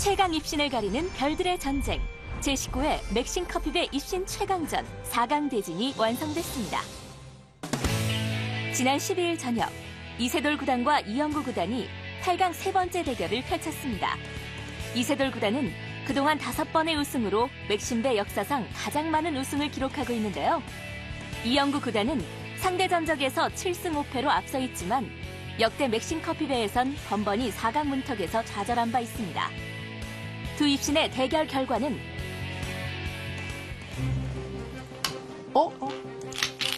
최강 입신을 가리는 별들의 전쟁 제19회 맥심 커피배 입신 최강전 4강 대진이 완성됐습니다. 지난 12일 저녁 이세돌 구단과 이영구 구단이 8강 세 번째 대결을 펼쳤습니다. 이세돌 구단은 그동안 5번의 우승으로 맥심배 역사상 가장 많은 우승을 기록하고 있는데요. 이영구 구단은 상대 전적에서 7승 5패로 앞서 있지만 역대 맥심 커피배에선 번번이 4강 문턱에서 좌절한 바 있습니다. 두 입신의 대결 결과는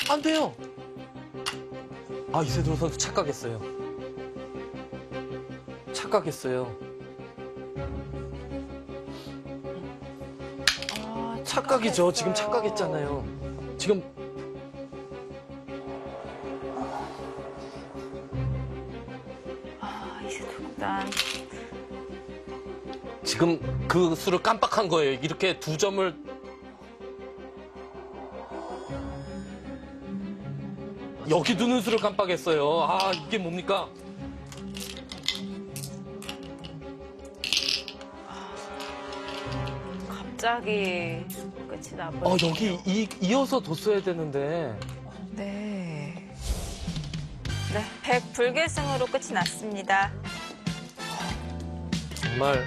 안 돼요. 아, 이세돌 선수 착각했어요. 착각이죠. 지금 착각했잖아요. 지금 이세돌 구단. 지금 그 수를 깜빡한 거예요. 이렇게 2점을 여기 두는 수를 깜빡했어요. 아, 이게 뭡니까? 갑자기 끝이 나버렸어요. 여기 이어서 뒀어야 되는데. 네. 네, 100 불계승으로 끝이 났습니다. 정말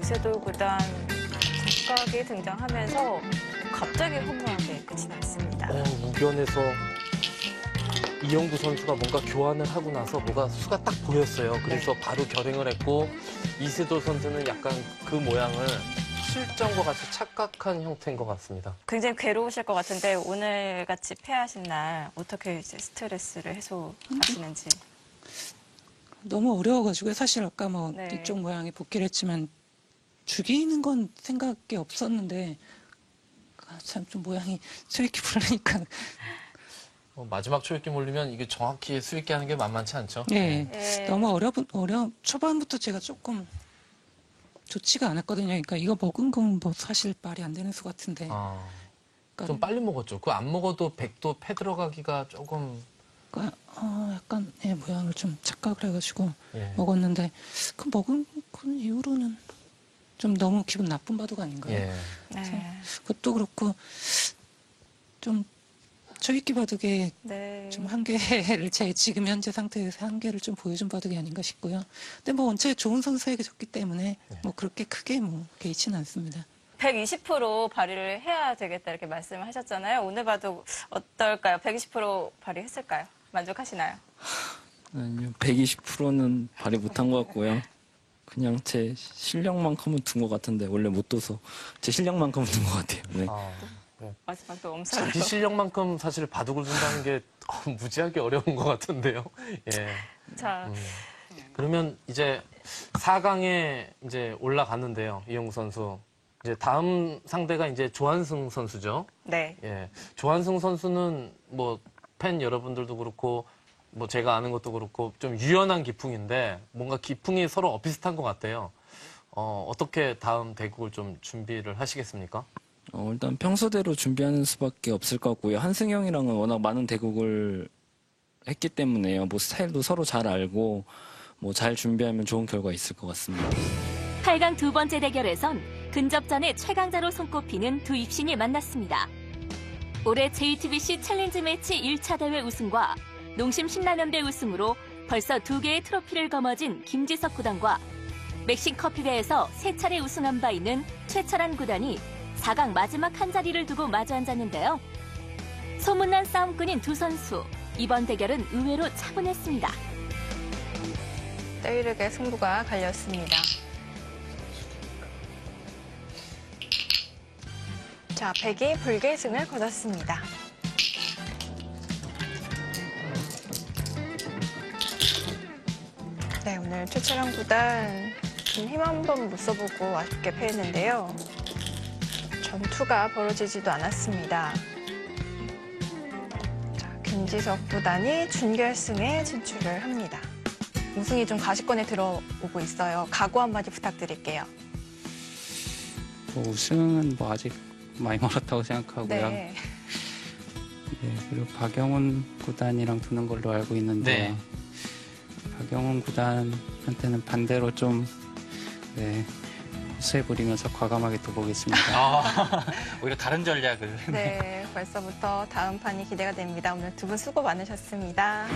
이세돌 구단 착각이 등장하면서 갑자기 허무하게 끝이 났습니다. 우변에서 이영구 선수가 뭔가 교환을 하고 나서 뭐가 수가 딱 보였어요. 그래서 바로 결행을 했고 이세돌 선수는 약간 그 모양을 실전과 같이 착각한 형태인 것 같습니다. 굉장히 괴로우실 것 같은데 오늘 같이 패하신 날 어떻게 이제 스트레스를 해소하시는지. 너무 어려워가지고 사실 아까 네. 이쪽 모양이 복귀를 했지만 죽이는 건 생각이 없었는데 참 좀 모양이 수익기 부르니까. 마지막 초읽기 몰리면 이게 정확히 수익기 하는 게 만만치 않죠? 네. 너무 초반부터 제가 조금 좋지가 않았거든요. 그러니까 이거 먹은 건 뭐 사실 말이 안 되는 수 같은데. 그러니까, 좀 빨리 먹었죠. 그거 안 먹어도 100도 패 들어가기가 조금. 그러니까 약간 모양을 좀 착각을 해가지고 예. 먹었는데 그 먹은 그 이후로는 좀 너무 기분 나쁜 바도가 아닌가요? 예. 네. 그것도 그렇고 좀 초읽기 바둑에 네. 좀 한계를 제 지금 현재 상태에서 한계를 좀 보여준 바둑이 아닌가 싶고요. 근데 뭐 원체 좋은 선수에게 졌기 때문에 뭐 그렇게 크게 뭐 개의치는 않습니다. 120% 발휘를 해야 되겠다 이렇게 말씀을 하셨잖아요. 오늘 봐도 어떨까요? 120% 발휘했을까요? 만족하시나요? 아니요, 120%는 발휘 못한 것 같고요. 그냥 제 실력만큼은 둔 것 같은데 원래 못 둬서 제 실력만큼은 둔 것 같아요. 네. 마지막도 엄살로. 자기 실력만큼 사실 바둑을 둔다는 게 무지하게 어려운 것 같은데요. 예. 자, 그러면 이제 4강에 이제 올라갔는데요. 이영구 선수. 이제 다음 상대가 이제 조한승 선수죠. 네. 예. 조한승 선수는 뭐 팬 여러분들도 그렇고 뭐 제가 아는 것도 그렇고 좀 유연한 기풍인데 뭔가 기풍이 서로 비슷한 것 같아요. 어떻게 다음 대국을 좀 준비를 하시겠습니까? 일단 평소대로 준비하는 수밖에 없을 것 같고요. 한승형이랑은 워낙 많은 대국을 했기 때문에요. 뭐 스타일도 서로 잘 알고 뭐 잘 준비하면 좋은 결과 있을 것 같습니다. 8강 두 번째 대결에선 근접전의 최강자로 손꼽히는 두 입신이 만났습니다. 올해 JTBC 챌린지 매치 1차 대회 우승과 농심 신라면배 우승으로 벌써 2개의 트로피를 거머쥔 김지석 구단과 맥심 커피배에서 3차례 우승한 바 있는 최철한 구단이 4강 마지막 한 자리를 두고 마주 앉았는데요. 소문난 싸움꾼인 두 선수, 이번 대결은 의외로 차분했습니다. 때이르게 승부가 갈렸습니다. 자, 100이 불계승을 거뒀습니다. 네, 오늘 최철한 구단 힘 한 번 못 써보고 아쉽게 패했는데요. 전투가 벌어지지도 않았습니다. 자, 김지석 구단이 준결승에 진출을 합니다. 우승이 좀 가시권에 들어오고 있어요. 각오 한마디 부탁드릴게요. 우승은 뭐 아직 많이 멀었다고 생각하고요. 네. 네, 그리고 박영훈 구단이랑 두는 걸로 알고 있는데 박영훈 구단한테는 반대로 좀 네, 수해 부리면서 과감하게 또 보겠습니다. 오히려 다른 전략을. 네, 벌써부터 다음 판이 기대가 됩니다. 오늘 두 분 수고 많으셨습니다.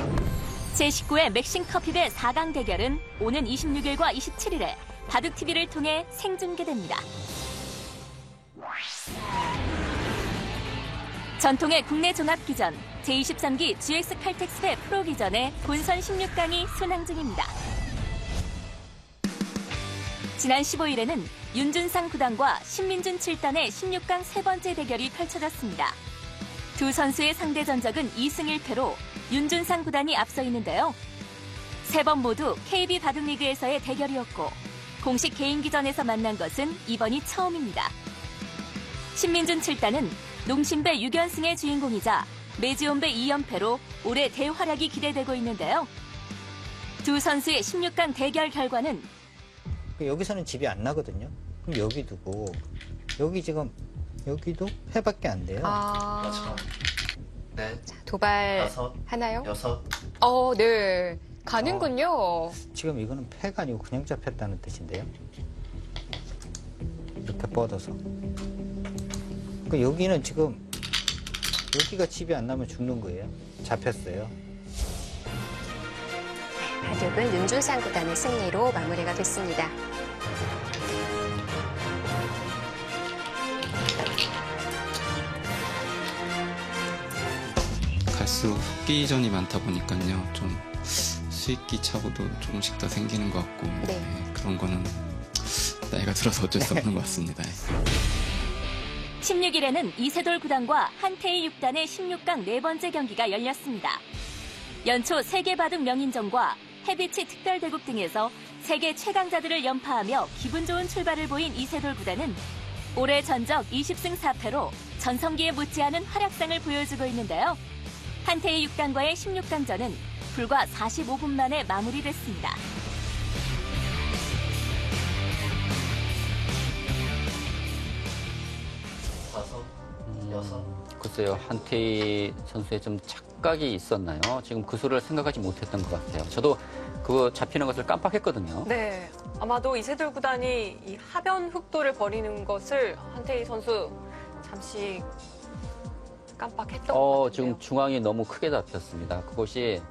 제19회 맥싱커피배 4강 대결은 오는 26일과 27일에 바둑TV를 통해 생중계됩니다. 전통의 국내 종합기전 제23기 GX 칼텍스배 프로기전의 본선 16강이 순항 중입니다. 지난 15일에는 윤준상 9단과 신민준 7단의 16강 세 번째 대결이 펼쳐졌습니다. 두 선수의 상대 전적은 2승 1패로 윤준상 9단이 앞서 있는데요. 세 번 모두 KB 바둑리그에서의 대결이었고 공식 개인기전에서 만난 것은 이번이 처음입니다. 신민준 7단은 농심배 6연승의 주인공이자 매지온배 2연패로 올해 대활약이 기대되고 있는데요. 두 선수의 16강 대결 결과는 여기서는 집이 안 나거든요. 그럼 여기 두고 여기 지금 여기도 패밖에 안 돼요. 네. 자, 도발 다섯, 하나요? 여섯. 네. 가는군요. 지금 이거는 패가 아니고 그냥 잡혔다는 뜻인데요. 이렇게 뻗어서. 그러니까 여기는 지금 여기가 집이 안 나면 죽는 거예요. 잡혔어요. 바둑은 윤준상 구단의 승리로 마무리가 됐습니다. 갈수록 흑기전이 많다 보니까요. 좀 수익기 차고도 조금씩 더 생기는 것 같고 네. 그런 거는 나이가 들어서 어쩔 수 없는 것 같습니다. 16일에는 이세돌 9단과 한태희 6단의 16강 네 번째 경기가 열렸습니다. 연초 세계바둑 명인전과 해비치 특별대국 등에서 세계 최강자들을 연파하며 기분 좋은 출발을 보인 이세돌 9단은 올해 전적 20승 4패로 전성기에 못지않은 활약상을 보여주고 있는데요. 한태희 6단과의 16강전은 불과 45분 만에 마무리됐습니다. 다섯, 여섯. 글쎄요, 한태희 선수의 좀 착각이 있었나요? 지금 그 수를 생각하지 못했던 것 같아요. 저도 그거 잡히는 것을 깜빡했거든요. 네, 아마도 이세돌 구단이 이 하변 흑도를 벌이는 것을 한태희 선수 잠시 깜빡했던 것 같아요. 지금 중앙이 너무 크게 잡혔습니다. 그것이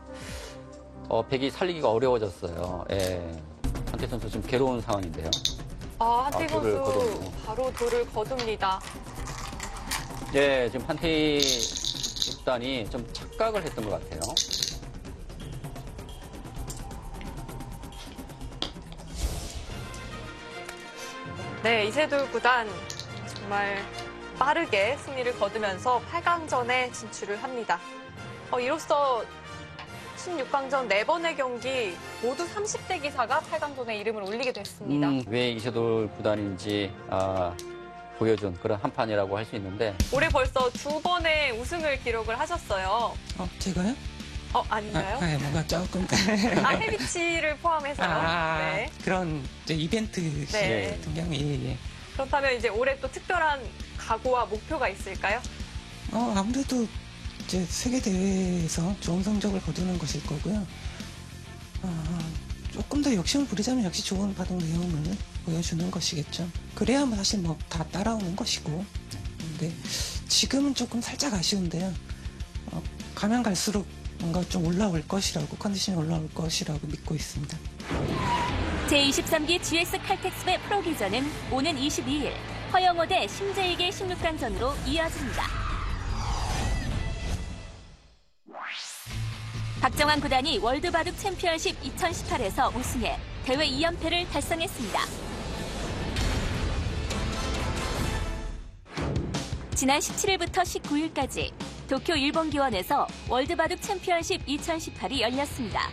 백이 살리기가 어려워졌어요. 예. 한태희 선수 지금 괴로운 상황인데요. 한태희 돌을 선수 거뒀네요. 바로 돌을 거둡니다. 예, 지금 한태희 6단이 좀 착각을 했던 것 같아요. 네, 이세돌 구단 정말 빠르게 승리를 거두면서 8강전에 진출을 합니다. 이로써 16강전 4번의 경기 모두 30대 기사가 8강전에 이름을 올리게 됐습니다. 왜 이세돌 9단인지 보여준 그런 한 판이라고 할 수 있는데 올해 벌써 2번의 우승을 기록을 하셨어요. 제가요? 아닌가요? 뭔가 조금. 해비치를 포함해서요. 네. 그런 이제 이벤트 네. 같은 경우에. 예. 그렇다면 이제 올해 또 특별한 각오와 목표가 있을까요? 아무래도 이제 세계 대회에서 좋은 성적을 거두는 것일 거고요. 조금 더 욕심을 부리자면 역시 좋은 바둑 내용을 보여주는 것이겠죠. 그래야 사실 다 따라오는 것이고. 근데 지금은 조금 살짝 아쉬운데요. 가면 갈수록 뭔가 좀 올라올 것이라고, 컨디션이 올라올 것이라고 믿고 있습니다. 제23기 GX 칼텍스배 프로기전은 오는 22일 허영호 대 심재익의 16강전으로 이어집니다. 박정환 구단이 월드바둑 챔피언십 2018에서 우승해 대회 2연패를 달성했습니다. 지난 17일부터 19일까지 도쿄 일본기원에서 월드바둑 챔피언십 2018이 열렸습니다.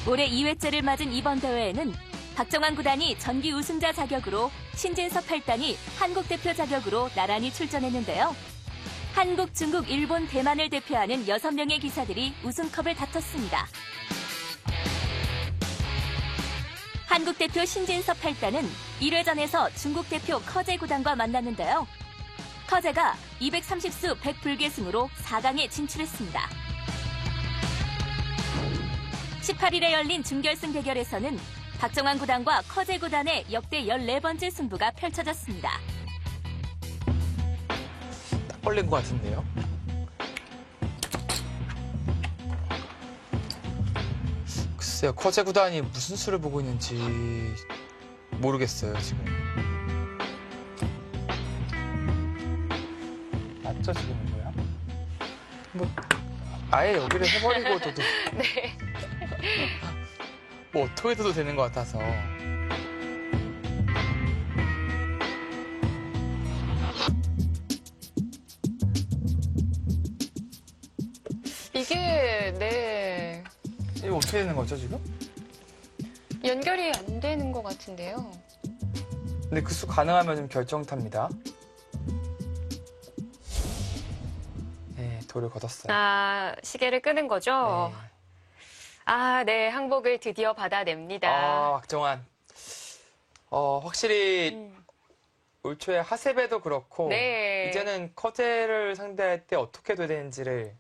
올해 2회째를 맞은 이번 대회에는 박정환 구단이 전기 우승자 자격으로 신진섭 8단이 한국 대표 자격으로 나란히 출전했는데요. 한국, 중국, 일본, 대만을 대표하는 6명의 기사들이 우승컵을 다퉜습니다. 한국 대표 신진섭 8단은 1회전에서 중국 대표 커제 구단과 만났는데요. 커제가 230수 100불계승으로 4강에 진출했습니다. 18일에 열린 준결승 대결에서는 박정환 구단과 커제 구단의 역대 14번째 승부가 펼쳐졌습니다. 딱 걸린 것 같은데요? 글쎄요, 커제 구단이 무슨 수를 보고 있는지 모르겠어요, 지금. 맞죠, 지금 뭐야? 뭐, 아예 여기를 해버리고 둬도. 네. 뭐, 어떻게 둬도 되는 것 같아서. 이게, 네. 이거 어떻게 되는 거죠, 지금? 연결이 안 되는 것 같은데요. 근데 그 수 가능하면 좀 결정탑니다. 네, 돌을 걷었어요. 아, 시계를 끄는 거죠? 네. 아, 네. 항복을 드디어 받아냅니다. 아, 박정환. 확실히 올 초에 하세베도 그렇고 네. 이제는 커제를 상대할 때 어떻게 돼야 되는지를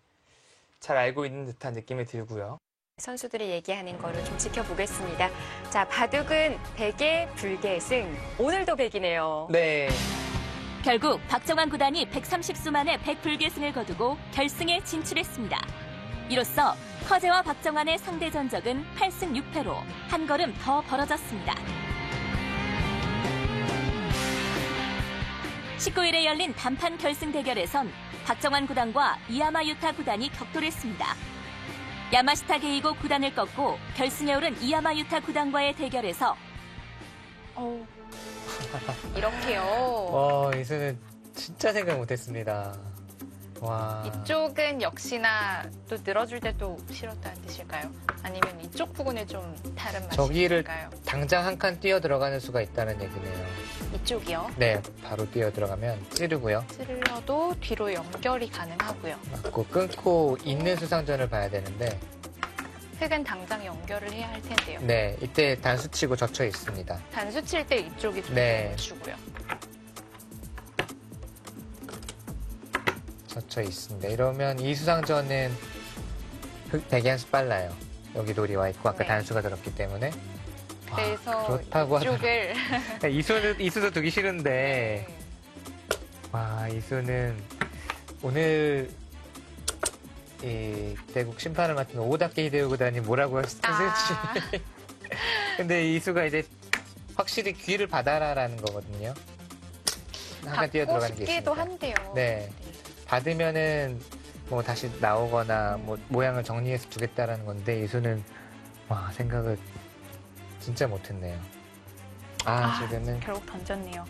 잘 알고 있는 듯한 느낌이 들고요. 선수들이 얘기하는 거를 좀 지켜보겠습니다. 자, 바둑은 백의 불계승. 오늘도 백이네요. 네. 결국 박정환 구단이 130수 만에 100불계승을 거두고 결승에 진출했습니다. 이로써 커제와 박정환의 상대 전적은 8승 6패로 한 걸음 더 벌어졌습니다. 19일에 열린 단판 결승 대결에선 박정환 구단과 이야마 유타 구단이 격돌했습니다. 야마시타 게이고 구단을 꺾고 결승에 오른 이야마 유타 구단과의 대결에서 이렇게요. 이 수는 진짜 생각 못했습니다. 와. 이쪽은 역시나 또 늘어줄 때 또 싫었다는 뜻일까요? 아니면 이쪽 부분에 좀 다른 맛이 저기를 있을까요? 당장 한 칸 뛰어 들어가는 수가 있다는 얘기네요. 이쪽이요? 네, 바로 뛰어 들어가면 찌르고요. 찔러도 뒤로 연결이 가능하고요. 맞고 끊고 있는 수상전을 봐야 되는데 흙은 당장 연결을 해야 할 텐데요. 네, 이때 단수 치고 젖혀 있습니다. 단수 칠 때 이쪽이 좀 네. 주고요. 젖혀 있습니다. 이러면 이 수상전은 흙 대기 한 수 빨라요. 여기 돌이 와 있고 아까 네. 단수가 들었기 때문에. 그래서 그렇다고 이쪽을 이 수도 두기 싫은데 와, 이 수는 오늘 이 대국 심판을 맡은 오다케 히데오 구단이 뭐라고 했을지 근데 이 수가 이제 확실히 귀를 받아라라는 거거든요. 한칸 뛰어 받고 들어가는 게 싶기도 있습니다. 한데요. 네, 받으면은 뭐 다시 나오거나 뭐 모양을 정리해서 주겠다라는 건데 이 수는 와, 생각을 진짜 못했네요. 지금은 결국 던졌네요.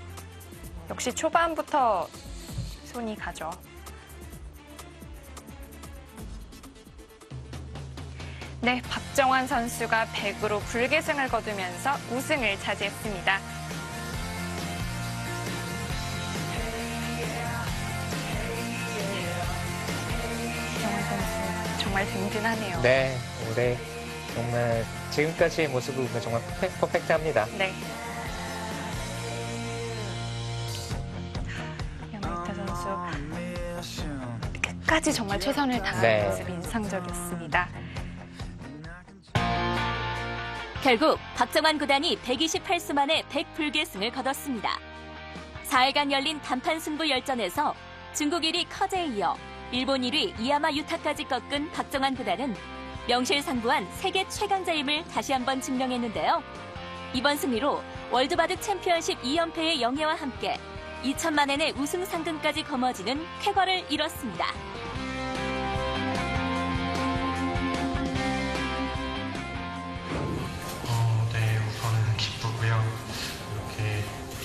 역시 초반부터 손이 가죠. 네, 박정환 선수가 100으로 불계승을 거두면서 우승을 차지했습니다. 박정환 선수 정말 든든하네요. 네, 올해 정말 지금까지의 모습을 보면 정말 퍼펙트합니다. 네. 야마이타 선수 끝까지 정말 최선을 다하는 네. 모습이 인상적이었습니다. 결국 박정환 구단이 128수 만에 100불계승을 거뒀습니다. 4일간 열린 단판 승부 열전에서 중국 1위 커제에 이어 일본 1위 이야마 유타까지 꺾은 박정환 구단은 명실상부한 세계 최강자임을 다시 한번 증명했는데요. 이번 승리로 월드바둑 챔피언십 2연패의 영예와 함께 2천만 엔의 우승 상금까지 거머쥐는 쾌거를 이뤘습니다. 네, 우선은 기쁘고요. 이렇게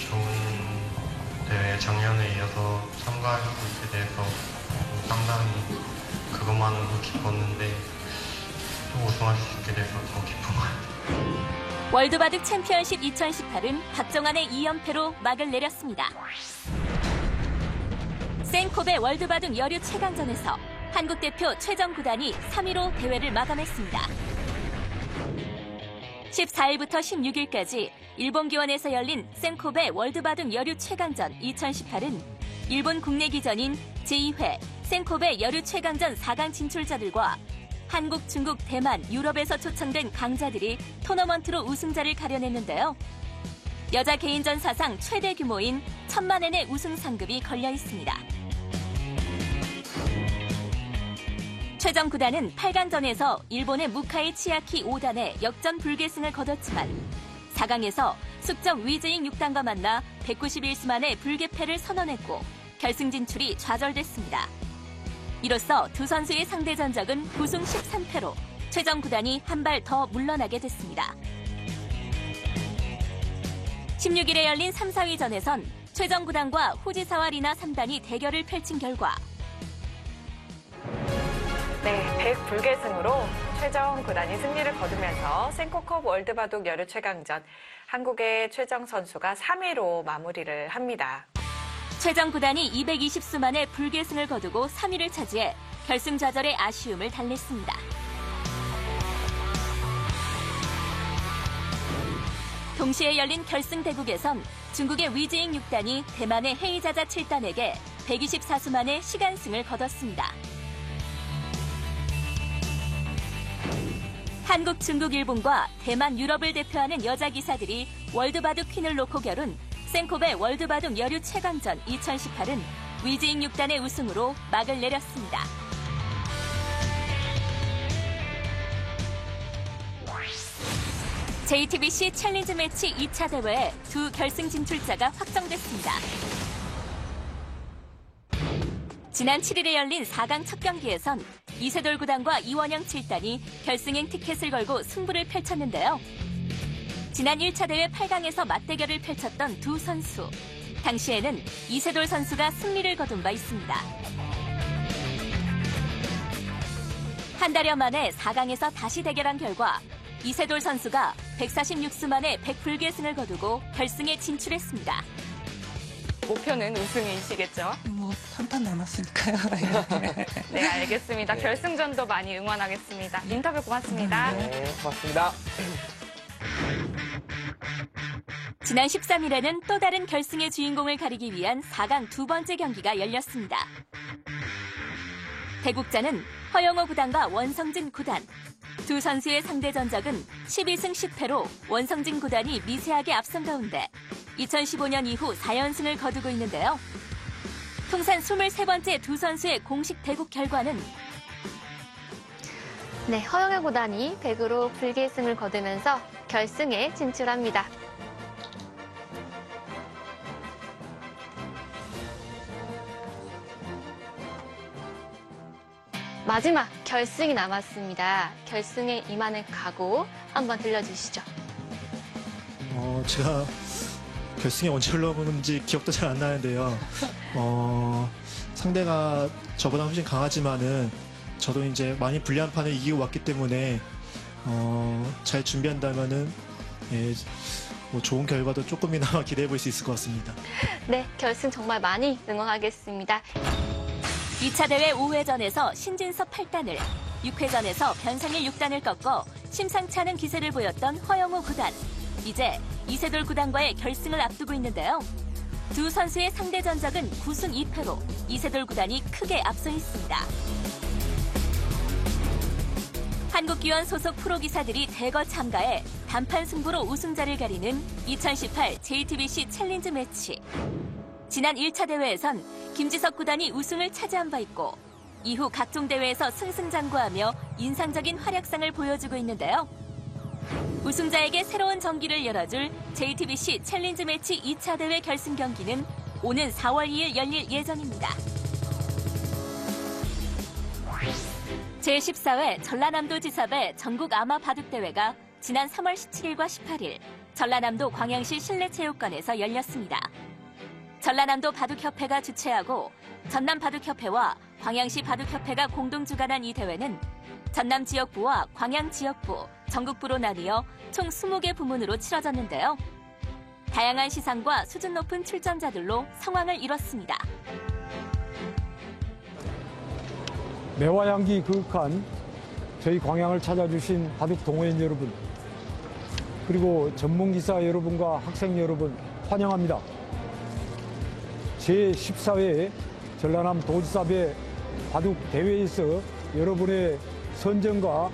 좋은 대회 작년에 이어서 참가할 수 있게 돼서 상당히 그것만으로도 기뻤는데 또 우승할 수 있게 돼서 더 기쁜 것 같아요. 월드바둑 챔피언십 2018은 박정환의 2연패로 막을 내렸습니다. 센코베 월드바둑 여류 최강전에서 한국 대표 최정 구단이 3위로 대회를 마감했습니다. 14일부터 16일까지 일본 기원에서 열린 센코베 월드바둑 여류 최강전 2018은 일본 국내 기전인 제2회 센코베 여류 최강전 4강 진출자들과 한국, 중국, 대만, 유럽에서 초청된 강자들이 토너먼트로 우승자를 가려냈는데요. 여자 개인전 사상 최대 규모인 1,000만 엔의 우승 상금이 걸려 있습니다. 최정 구단은 8강전에서 일본의 무카이 치아키 5단에 역전 불계승을 거뒀지만 4강에서 숙적 위즈잉 6단과 만나 191수 만에 불계패를 선언했고 결승 진출이 좌절됐습니다. 이로써 두 선수의 상대 전적은 9승 13패로 최정 구단이 한 발 더 물러나게 됐습니다. 16일에 열린 3, 4위전에선 최정 구단과 후지사와 리나 3단이 대결을 펼친 결과 네, 100불계승으로 최정 구단이 승리를 거두면서 센코컵 월드바둑 여류 최강전 한국의 최정 선수가 3위로 마무리를 합니다. 최정 구단이 220수 만에 불계승을 거두고 3위를 차지해 결승 좌절의 아쉬움을 달랬습니다. 동시에 열린 결승 대국에선 중국의 위즈잉 6단이 대만의 헤이자자 7단에게 124수 만에 시간승을 거뒀습니다. 한국, 중국, 일본과 대만, 유럽을 대표하는 여자 기사들이 월드바둑 퀸을 놓고 겨룬 센코베 월드바둑 여류 최강전 2018은 위즈잉 6단의 우승으로 막을 내렸습니다. JTBC 챌린지 매치 2차 대회에 두 결승 진출자가 확정됐습니다. 지난 7일에 열린 4강 첫 경기에선 이세돌 구단과 이원영 7단이 결승행 티켓을 걸고 승부를 펼쳤는데요. 지난 1차 대회 8강에서 맞대결을 펼쳤던 두 선수. 당시에는 이세돌 선수가 승리를 거둔 바 있습니다. 한 달여 만에 4강에서 다시 대결한 결과 이세돌 선수가 146수 만에 100불계승을 거두고 결승에 진출했습니다. 목표는 우승이시겠죠? 뭐 한 판 남았으니까요. 네, 알겠습니다. 결승전도 많이 응원하겠습니다. 인터뷰 고맙습니다. 네, 고맙습니다. 지난 13일에는 또 다른 결승의 주인공을 가리기 위한 4강 두 번째 경기가 열렸습니다. 대국자는 허영호 구단과 원성진 구단. 두 선수의 상대 전적은 12승 10패로 원성진 구단이 미세하게 앞선 가운데 2015년 이후 4연승을 거두고 있는데요. 통산 23번째 두 선수의 공식 대국 결과는 네, 허영호 구단이 100으로 불계승을 거두면서 결승에 진출합니다. 마지막 결승이 남았습니다. 결승에 임하는 각오 한번 들려주시죠. 제가 결승에 언제 올라오는지 기억도 잘 안 나는데요. 상대가 저보다 훨씬 강하지만은 저도 이제 많이 불리한 판을 이기고 왔기 때문에 잘 준비한다면은 뭐 좋은 결과도 조금이나마 기대해 볼 수 있을 것 같습니다. 네, 결승 정말 많이 응원하겠습니다. 2차 대회 5회전에서 신진섭 8단을, 6회전에서 변상일 6단을 꺾어 심상치 않은 기세를 보였던 허영호 구단. 이제 이세돌 구단과의 결승을 앞두고 있는데요. 두 선수의 상대 전적은 9승 2패로 이세돌 구단이 크게 앞서 있습니다. 한국기원 소속 프로기사들이 대거 참가해 단판 승부로 우승자를 가리는 2018 JTBC 챌린지 매치. 지난 1차 대회에선 김지석 구단이 우승을 차지한 바 있고 이후 각종 대회에서 승승장구하며 인상적인 활약상을 보여주고 있는데요. 우승자에게 새로운 정기를 열어줄 JTBC 챌린지 매치 2차 대회 결승 경기는 오는 4월 2일 열릴 예정입니다. 제14회 전라남도 지사배 전국 아마 바둑대회가 지난 3월 17일과 18일 전라남도 광양시 실내체육관에서 열렸습니다. 전라남도 바둑협회가 주최하고 전남바둑협회와 광양시 바둑협회가 공동 주관한 이 대회는 전남 지역부와 광양 지역부, 전국부로 나뉘어 총 20개 부문으로 치러졌는데요. 다양한 시상과 수준 높은 출전자들로 성황을 이뤘습니다. 매화향기 그윽한 저희 광양을 찾아주신 바둑 동호인 여러분, 그리고 전문기사 여러분과 학생 여러분 환영합니다. 제14회 전라남 도지사배 바둑 대회에서 여러분의 선전과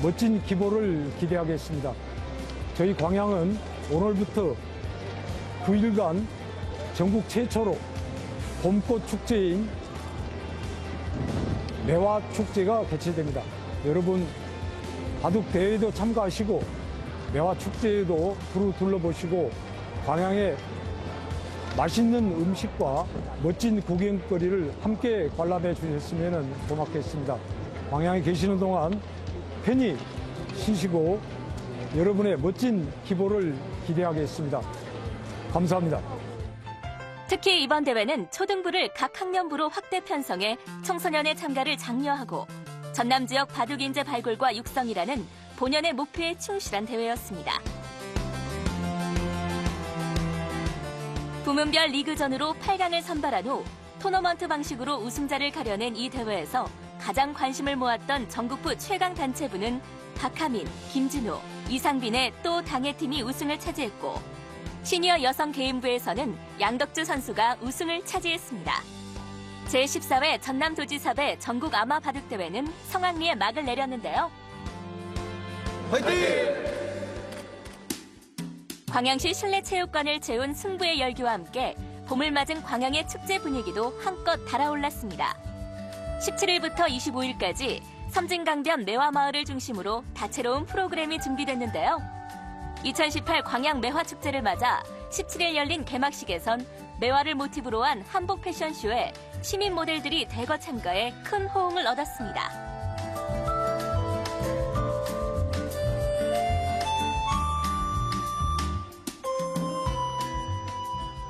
멋진 기보를 기대하겠습니다. 저희 광양은 오늘부터 9일간 전국 최초로 봄꽃 축제인 매화 축제가 개최됩니다. 여러분 바둑 대회에도 참가하시고 매화 축제에도 두루 둘러보시고 광양의 맛있는 음식과 멋진 구경거리를 함께 관람해 주셨으면 고맙겠습니다. 광양에 계시는 동안 편히 쉬시고 여러분의 멋진 기보를 기대하겠습니다. 감사합니다. 특히 이번 대회는 초등부를 각 학년부로 확대 편성해 청소년의 참가를 장려하고 전남 지역 바둑 인재 발굴과 육성이라는 본연의 목표에 충실한 대회였습니다. 부문별 리그전으로 8강을 선발한 후 토너먼트 방식으로 우승자를 가려낸 이 대회에서 가장 관심을 모았던 전국부 최강 단체부는 박하민, 김진우, 이상빈의 또 당해팀이 우승을 차지했고 시니어 여성 개인부에서는 양덕주 선수가 우승을 차지했습니다. 제14회 전남도지사배 전국 아마 바둑대회는 성황리에 막을 내렸는데요. 화이팅! 광양시 실내체육관을 채운 승부의 열기와 함께 봄을 맞은 광양의 축제 분위기도 한껏 달아올랐습니다. 17일부터 25일까지 섬진강변 매화마을을 중심으로 다채로운 프로그램이 준비됐는데요. 2018 광양 매화축제를 맞아 17일 열린 개막식에선 매화를 모티브로 한 한복 패션쇼에 시민 모델들이 대거 참가해 큰 호응을 얻었습니다.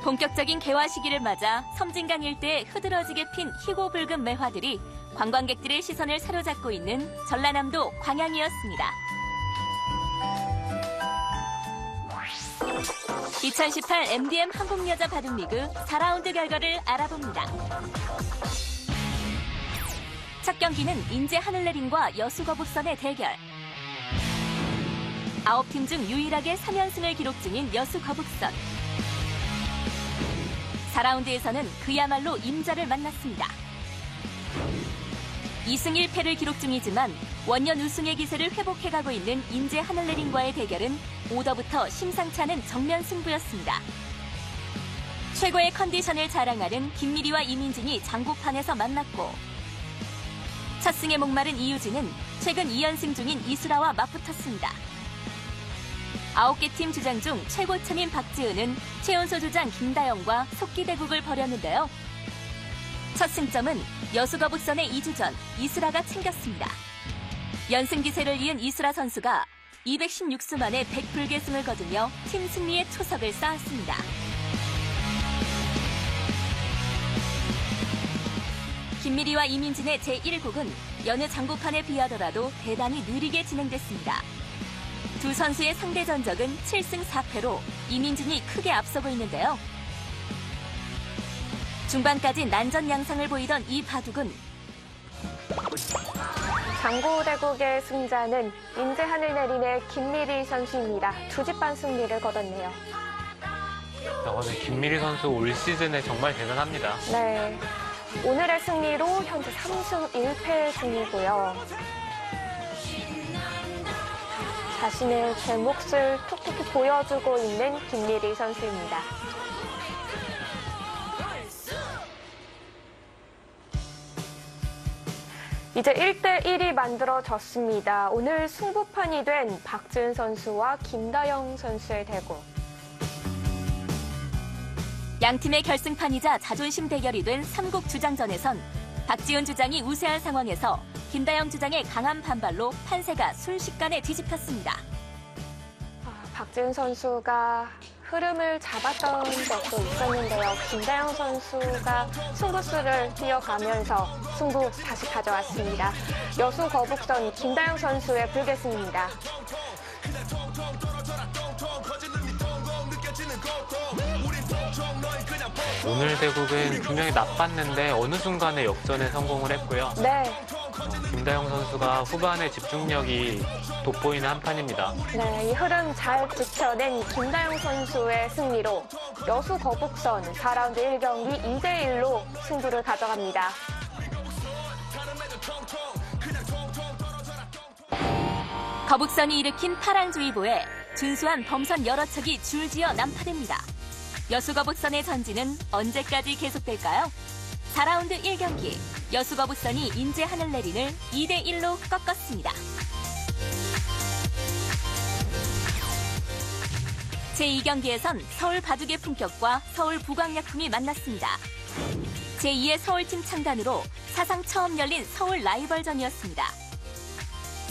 본격적인 개화 시기를 맞아 섬진강 일대에 흐드러지게 핀 희고 붉은 매화들이 관광객들의 시선을 사로잡고 있는 전라남도 광양이었습니다. 2018 MDM 한국여자 바둑리그 4라운드 결과를 알아봅니다. 첫 경기는 인제 하늘내림과 여수거북선의 대결. 9팀 중 유일하게 3연승을 기록 중인 여수거북선. 4라운드에서는 그야말로 임자를 만났습니다. 2승 1패를 기록 중이지만 원년 우승의 기세를 회복해가고 있는 인제 하늘내림과의 대결은 오더부터 심상치 않은 정면 승부였습니다. 최고의 컨디션을 자랑하는 김미리와 이민진이 장고판에서 만났고 첫 승에 목마른 이유진은 최근 2연승 중인 이수라와 맞붙었습니다. 9개 팀 주장 중 최고참인 박지은은 최연소 주장 김다영과 속기대국을 벌였는데요. 첫 승점은 여수거북선의 2주 전 이수라가 챙겼습니다. 연승 기세를 이은 이수라 선수가 216수 만에 100불계승을 거두며 팀 승리의 초석을 쌓았습니다. 김미리와 이민진의 제1국은 여느 장고판에 비하더라도 대단히 느리게 진행됐습니다. 두 선수의 상대 전적은 7승 4패로 이민진이 크게 앞서고 있는데요. 중반까지 난전 양상을 보이던 이 바둑은 장고대국의 승자는 인제 하늘내림의 김미리 선수입니다. 2집 승리를 거뒀네요. 오늘 김미리 선수 올 시즌에 정말 대단합니다. 네, 오늘의 승리로 현재 3승 1패 중이고요. 자신의 제 몫을 톡톡히 보여주고 있는 김미리 선수입니다. 이제 1대1이 만들어졌습니다. 오늘 승부판이 된 박지은 선수와 김다영 선수의 대구. 양팀의 결승판이자 자존심 대결이 된 3국 주장전에선 박지은 주장이 우세한 상황에서 김다영 주장의 강한 반발로 판세가 순식간에 뒤집혔습니다. 박지은 선수가 흐름을 잡았던 적도 있었는데요. 김다영 선수가 승부수를 띄어가면서 승부 다시 가져왔습니다. 여수 거북선 김다영 선수의 불계승입니다. 오늘 대국은 분명히 나빴는데 어느 순간에 역전에 성공을 했고요. 네. 김다영 선수가 후반에 집중력이 돋보이는 한판입니다. 네, 이 흐름 잘 지켜낸 김다영 선수의 승리로 여수 거북선 4라운드 1경기 2대1로 승부를 가져갑니다. 거북선이 일으킨 파랑주의보에 준수한 범선 여러 척이 줄지어 난파됩니다. 여수거북선의 전진은 언제까지 계속될까요? 4라운드 1경기 여수거북선이 인제 하늘내린을 2대1로 꺾었습니다. 제2경기에선 서울 바둑의 품격과 서울 부광약품이 만났습니다. 제2의 서울팀 창단으로 사상 처음 열린 서울 라이벌전이었습니다.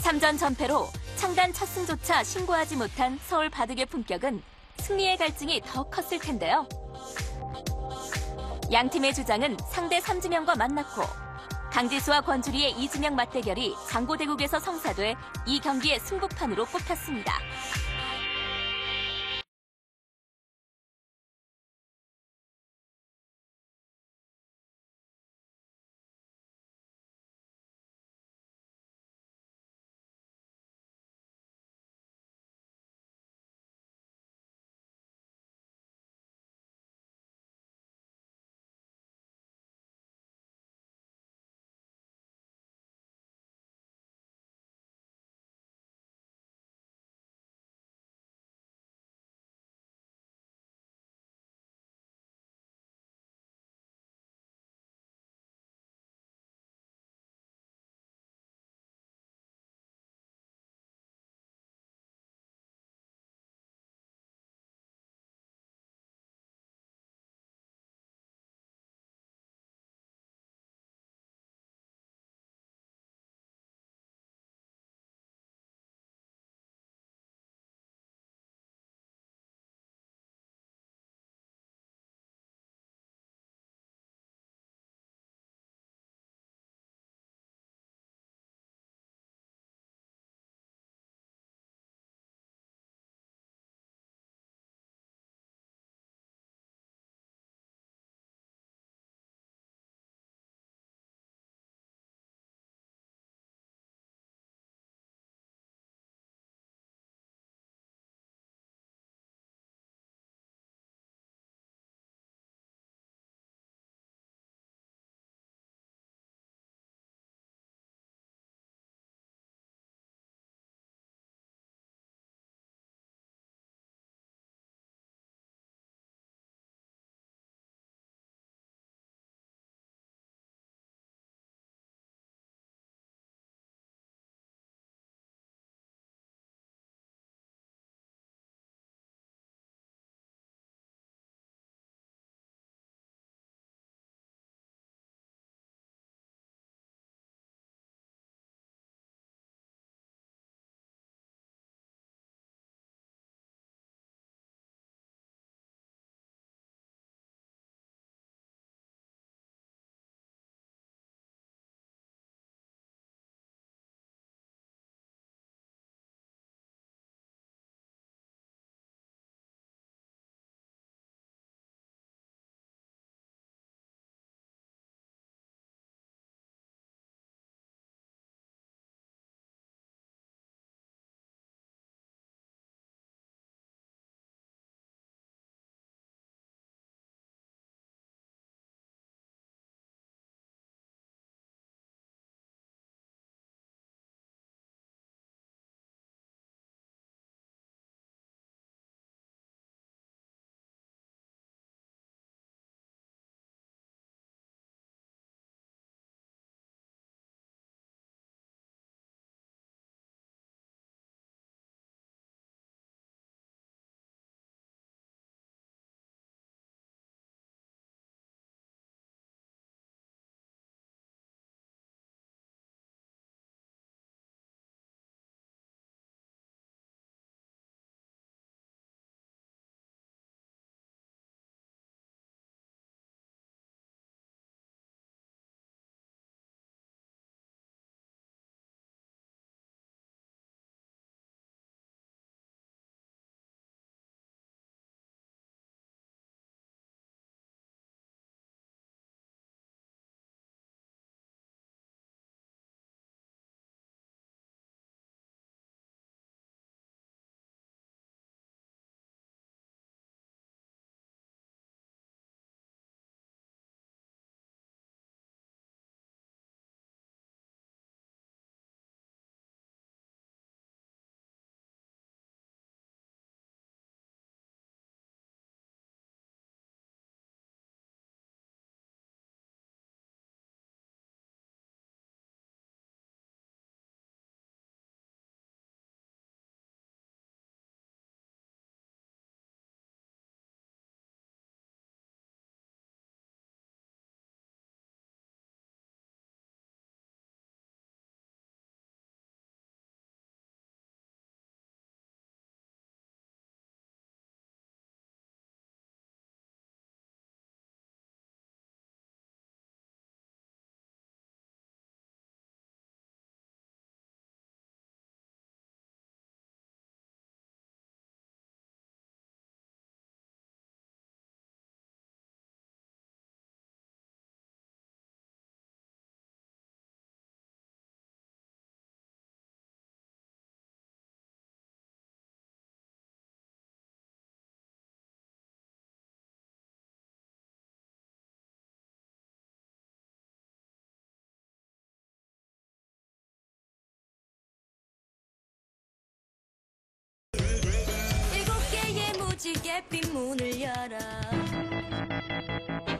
3전 전패로 창단 첫 승조차 신고하지 못한 서울 바둑의 품격은 승리의 갈증이 더 컸을 텐데요. 양팀의 주장은 상대 삼지명과 만났고 강지수와 권주리의 이지명 맞대결이 장고대국에서 성사돼 이 경기의 승부판으로 꼽혔습니다.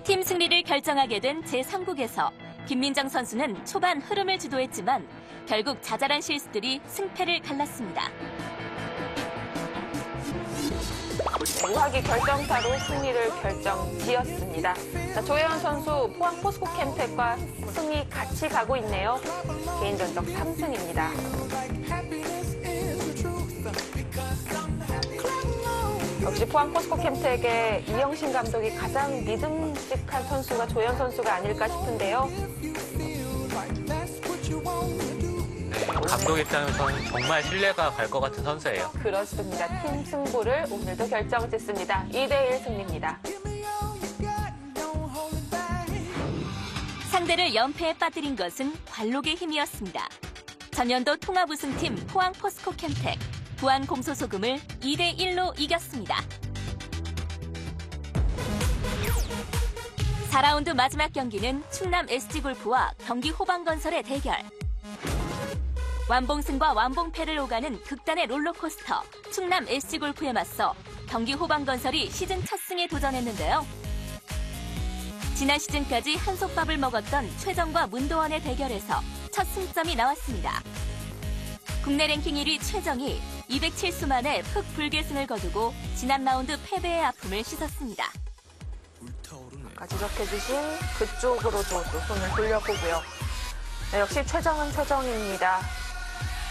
팀 승리를 결정하게 된 제3국에서 김민정 선수는 초반 흐름을 주도했지만 결국 자잘한 실수들이 승패를 갈랐습니다. 우하기 결정타로 승리를 결정지었습니다. 자, 조혜원 선수 포항 포스코 캠텍과 승리 같이 가고 있네요. 개인 전적 3승입니다. 역시 포항 포스코 캠텍의 이영신 감독이 가장 믿음직한 선수가 조혜원 선수가 아닐까 싶은데요. 감독 입장에서는 정말 신뢰가 갈 것 같은 선수예요. 그렇습니다. 팀 승부를 오늘도 결정짓습니다. 2대1 승리입니다. 상대를 연패에 빠뜨린 것은 관록의 힘이었습니다. 전년도 통합 우승팀 포항 포스코 캠텍, 부안 공소소금을 2대1로 이겼습니다. 4라운드 마지막 경기는 충남 SG골프와 경기 호방건설의 대결. 완봉승과 완봉패를 오가는 극단의 롤러코스터 충남 SG골프에 맞서 경기 호방건설이 시즌 첫 승에 도전했는데요. 지난 시즌까지 한솥밥을 먹었던 최정과 문도원의 대결에서 첫 승점이 나왔습니다. 국내 랭킹 1위 최정이 207수 만에 흑불계승을 거두고 지난 라운드 패배의 아픔을 씻었습니다. 아까 지적해주신 그쪽으로도 또 손을 돌려보고요. 네, 역시 최정은 최정입니다.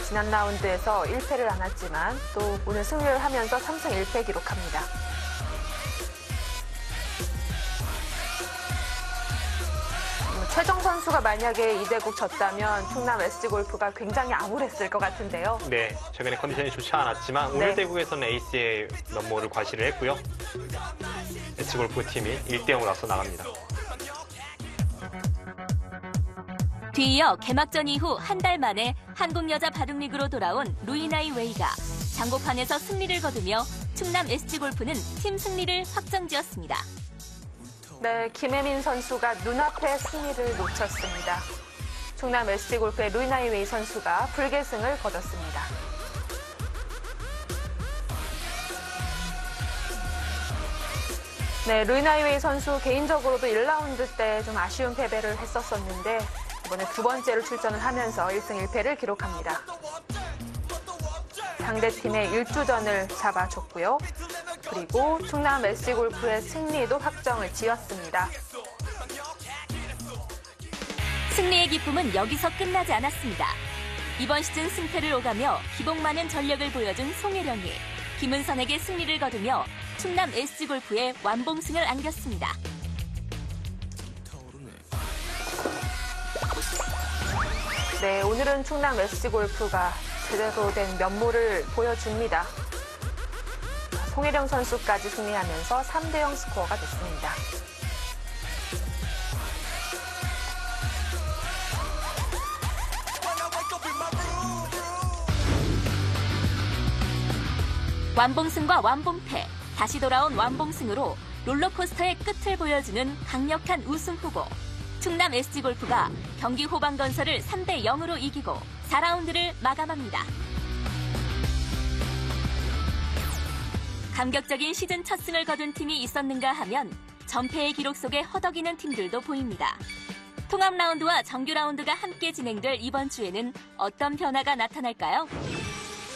지난 라운드에서 1패를 안았지만 또 오늘 승리를 하면서 3승 1패 기록합니다. 최정 선수가 만약에 이대국 졌다면 충남 SG골프가 굉장히 암울했을 것 같은데요. 네, 최근에 컨디션이 좋지 않았지만 오늘 대국에서는 에이스의 면모를 과시를 했고요. SG골프 팀이 1대0으로 앞서 나갑니다. 뒤이어 개막전 이후 한 달 만에 한국여자 바둑리그로 돌아온 루이나이 웨이가 장고판에서 승리를 거두며 충남 SG골프는 팀 승리를 확정지었습니다. 네, 김혜민 선수가 눈앞에 승리를 놓쳤습니다. 충남 SG골프의 루이나이 웨이 선수가 불계승을 거뒀습니다. 네, 루이나이 웨이 선수 개인적으로도 1라운드 때 좀 아쉬운 패배를 했었었는데 이번에 두 번째로 출전을 하면서 1승 1패를 기록합니다. 상대팀의 1주전을 잡아줬고요. 그리고 충남 SG골프의 승리도 확정을 지었습니다. 승리의 기쁨은 여기서 끝나지 않았습니다. 이번 시즌 승패를 오가며 기복 많은 전력을 보여준 송혜령이 김은선에게 승리를 거두며 충남 SG골프의 완봉승을 안겼습니다. 네, 오늘은 충남 SG골프가 제대로 된 면모를 보여줍니다. 송혜령 선수까지 승리하면서 3대0 스코어가 됐습니다. 완봉승과 완봉패, 다시 돌아온 완봉승으로 롤러코스터의 끝을 보여주는 강력한 우승 후보. 충남 SG골프가 경기 호방건설을 3대0으로 이기고 4라운드를 마감합니다. 감격적인 시즌 첫 승을 거둔 팀이 있었는가 하면 전패의 기록 속에 허덕이는 팀들도 보입니다. 통합 라운드와 정규 라운드가 함께 진행될 이번 주에는 어떤 변화가 나타날까요?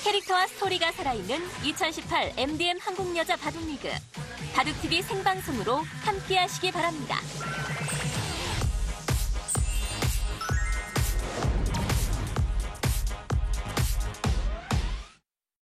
캐릭터와 스토리가 살아있는 2018 MDM 한국여자 바둑리그. 바둑TV 생방송으로 함께하시기 바랍니다.